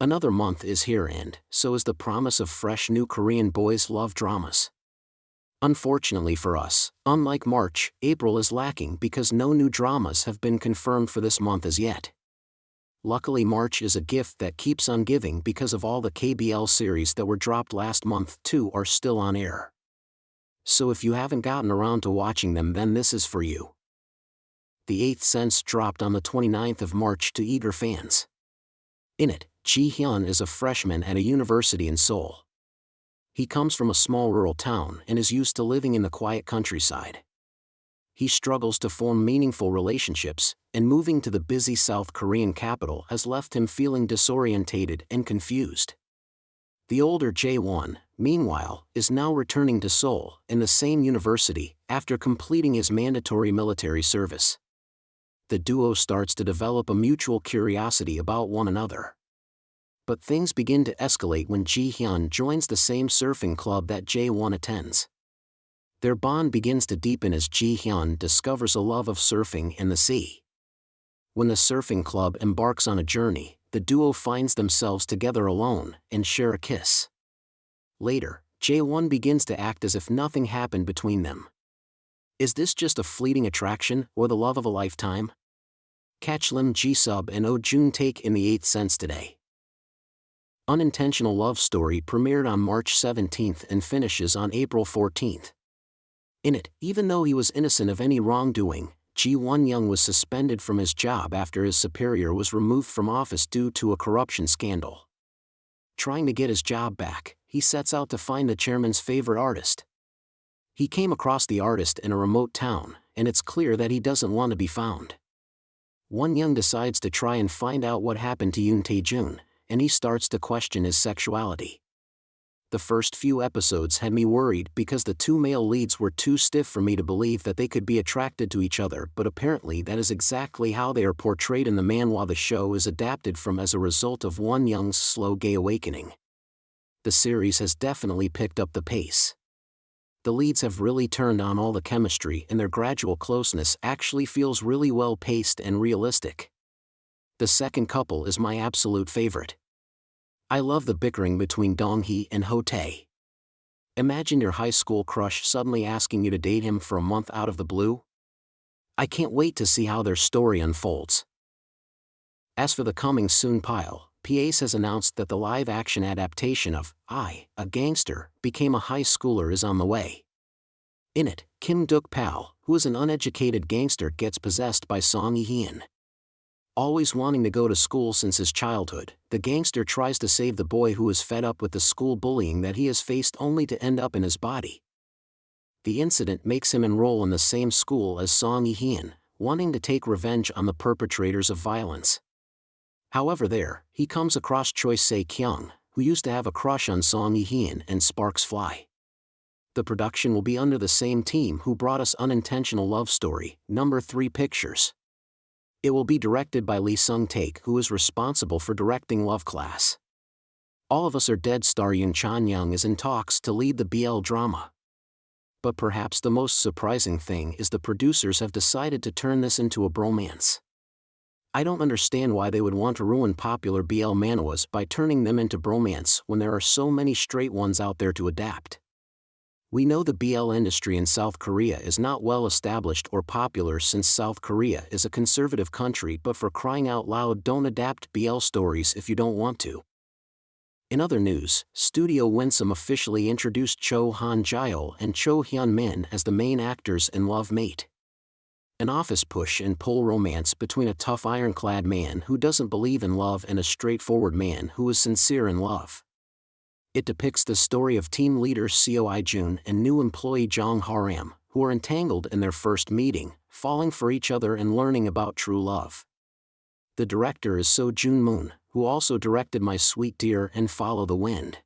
Another month is here and so is the promise of fresh new Korean boys' love dramas. Unfortunately for us, unlike March, April is lacking because no new dramas have been confirmed for this month as yet. Luckily, March is a gift that keeps on giving because of all the KBL series that were dropped last month too are still on air. So if you haven't gotten around to watching them, then this is for you. The Eighth Sense dropped on the 29th of March to eager fans. In it, Ji-hyun is a freshman at a university in Seoul. He comes from a small rural town and is used to living in the quiet countryside. He struggles to form meaningful relationships, and moving to the busy South Korean capital has left him feeling disorientated and confused. The older Jae-won, meanwhile, is now returning to Seoul in the same university after completing his mandatory military service. The duo starts to develop a mutual curiosity about one another. But things begin to escalate when Ji-hyun joins the same surfing club that Jae-won attends. Their bond begins to deepen as Ji-hyun discovers a love of surfing and the sea. When the surfing club embarks on a journey, the duo finds themselves together alone and share a kiss. Later, Jae-won begins to act as if nothing happened between them. Is this just a fleeting attraction or the love of a lifetime? Catch Lim Ji-sub and Oh Jun-taek in The Eighth Sense today. Unintentional Love Story premiered on March 17th and finishes on April 14th. In it, even though he was innocent of any wrongdoing, Ji Won-young was suspended from his job after his superior was removed from office due to a corruption scandal. Trying to get his job back, he sets out to find the chairman's favorite artist. He came across the artist in a remote town, and it's clear that he doesn't want to be found. Won-young decides to try and find out what happened to Yoon Tae-jun, and he starts to question his sexuality. The first few episodes had me worried because the two male leads were too stiff for me to believe that they could be attracted to each other, but apparently that is exactly how they are portrayed in the manhwa the show is adapted from as a result of Won-young's slow gay awakening. The series has definitely picked up the pace. The leads have really turned on all the chemistry, and their gradual closeness actually feels really well paced and realistic. The second couple is my absolute favorite. I love the bickering between Dong-hee and Ho-tae. Imagine your high school crush suddenly asking you to date him for a month out of the blue. I can't wait to see how their story unfolds. As for the coming soon pile, PACE has announced that the live-action adaptation of I, a Gangster, Became a High Schooler is on the way. In it, Kim Duk-pal, who is an uneducated gangster, gets possessed by Song Yi-hyun. Always wanting to go to school since his childhood, the gangster tries to save the boy who is fed up with the school bullying that he has faced only to end up in his body. The incident makes him enroll in the same school as Song Yi-hyun, wanting to take revenge on the perpetrators of violence. However, there, he comes across Choi Se-kyung, who used to have a crush on Song Yi-hyun, and sparks fly. The production will be under the same team who brought us Unintentional Love Story, No. 3 Pictures. It will be directed by Lee Sung-taek, who is responsible for directing Love Class. All of Us Are Dead star Yoon Chan-young is in talks to lead the BL drama. But perhaps the most surprising thing is the producers have decided to turn this into a bromance. I don't understand why they would want to ruin popular BL manhwas by turning them into bromance when there are so many straight ones out there to adapt. We know the BL industry in South Korea is not well established or popular since South Korea is a conservative country, but for crying out loud, don't adapt BL stories if you don't want to. In other news, Studio Winsome officially introduced Cho Han-jaeol and Cho Hyun-min as the main actors in Love Mate. An office push and pull romance between a tough ironclad man who doesn't believe in love and a straightforward man who is sincere in love. It depicts the story of team leader Seo I-jun and new employee Jong Ha-ram, who are entangled in their first meeting, falling for each other and learning about true love. The director is So Jun-moon, who also directed My Sweet Dear and Follow the Wind.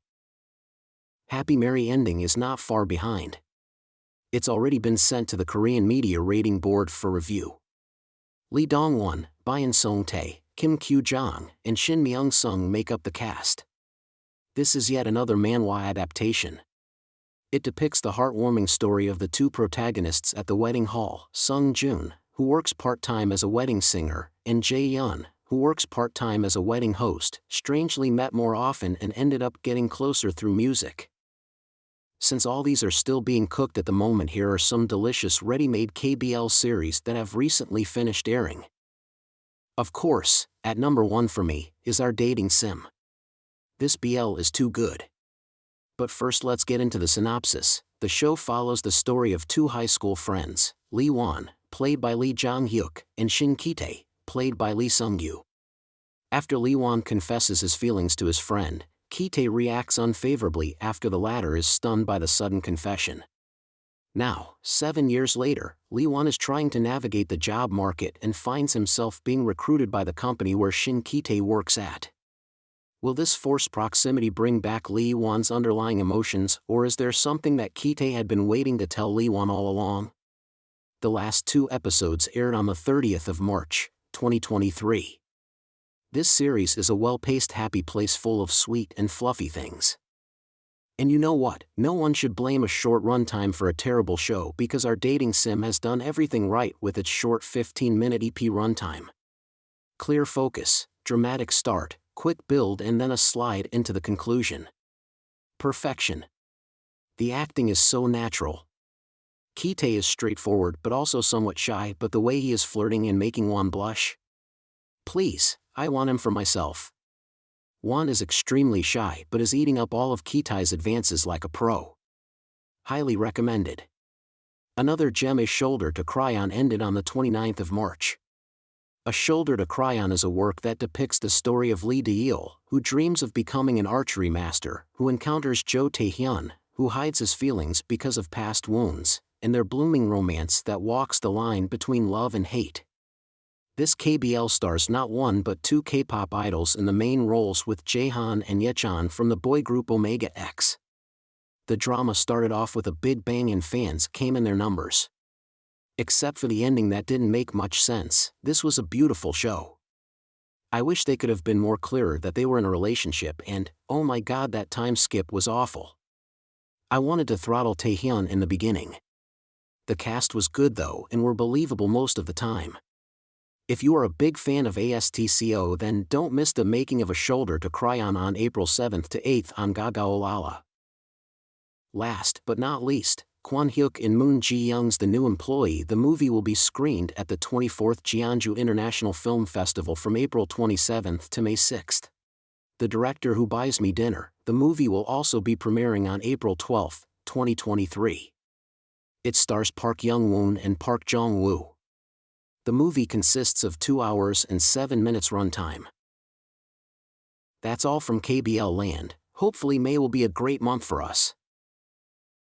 Happy Merry Ending is not far behind. It's already been sent to the Korean Media Rating Board for review. Lee Dong-won, Byun Song-tae, Kim Kyu-jong, and Shin Myung-sung make up the cast. This is yet another manhwa adaptation. It depicts the heartwarming story of the two protagonists at the wedding hall, Sung Joon, who works part-time as a wedding singer, and Jae-yeon, who works part-time as a wedding host, strangely met more often and ended up getting closer through music. Since all these are still being cooked at the moment, here are some delicious ready-made KBL series that have recently finished airing. Of course, at number 1 for me, is Our Dating Sim. This BL is too good. But first let's get into the synopsis. The show follows the story of two high school friends, Lee Won, played by Lee Jong-hyuk, and Shin Ki-tae, played by Lee Sung-yu. After Lee Won confesses his feelings to his friend, Ki-tae reacts unfavorably after the latter is stunned by the sudden confession. Now, 7 years later, Lee Won is trying to navigate the job market and finds himself being recruited by the company where Shin Ki-tae works at. Will this forced proximity bring back Lee Won's underlying emotions, or is there something that Ki-tae had been waiting to tell Lee Won all along? The last 2 episodes aired on the 30th of March, 2023. This series is a well-paced happy place full of sweet and fluffy things. And you know what? No one should blame a short runtime for a terrible show, because Our Dating Sim has done everything right with its short 15-minute EP runtime. Clear focus, dramatic start, quick build, and then a slide into the conclusion. Perfection. The acting is so natural. Ki-tae is straightforward but also somewhat shy, but the way he is flirting and making Won blush. Please, I want him for myself. Won is extremely shy but is eating up all of Ki-tae's advances like a pro. Highly recommended. Another gem is Shoulder to Cry On, ended on the 29th of March. A Shoulder to Cry On is a work that depicts the story of Lee De-il, who dreams of becoming an archery master, who encounters Jo Tae-hyun, who hides his feelings because of past wounds, and their blooming romance that walks the line between love and hate. This KBL stars not one but 2 K-pop idols in the main roles, with Jaehan and Yecheon from the boy group Omega X. The drama started off with a big bang and fans came in their numbers. Except for the ending that didn't make much sense, this was a beautiful show. I wish they could have been more clearer that they were in a relationship, and, oh my god, that time skip was awful. I wanted to throttle Taehyun in the beginning. The cast was good though and were believable most of the time. If you are a big fan of ASTCO, then don't miss the making of A Shoulder to Cry On April 7th to 8th on Gaga Olala. Last but not least, Kwon Hyuk in Moon Ji-young's The New Employee. The movie will be screened at the 24th Jeonju International Film Festival from April 27th to May 6th. The Director Who Buys Me Dinner. The movie will also be premiering on April 12, 2023. It stars Park Young-woon and Park Jong-woo. The movie consists of 2 hours and 7 minutes runtime. That's all from KBL Land. Hopefully May will be a great month for us.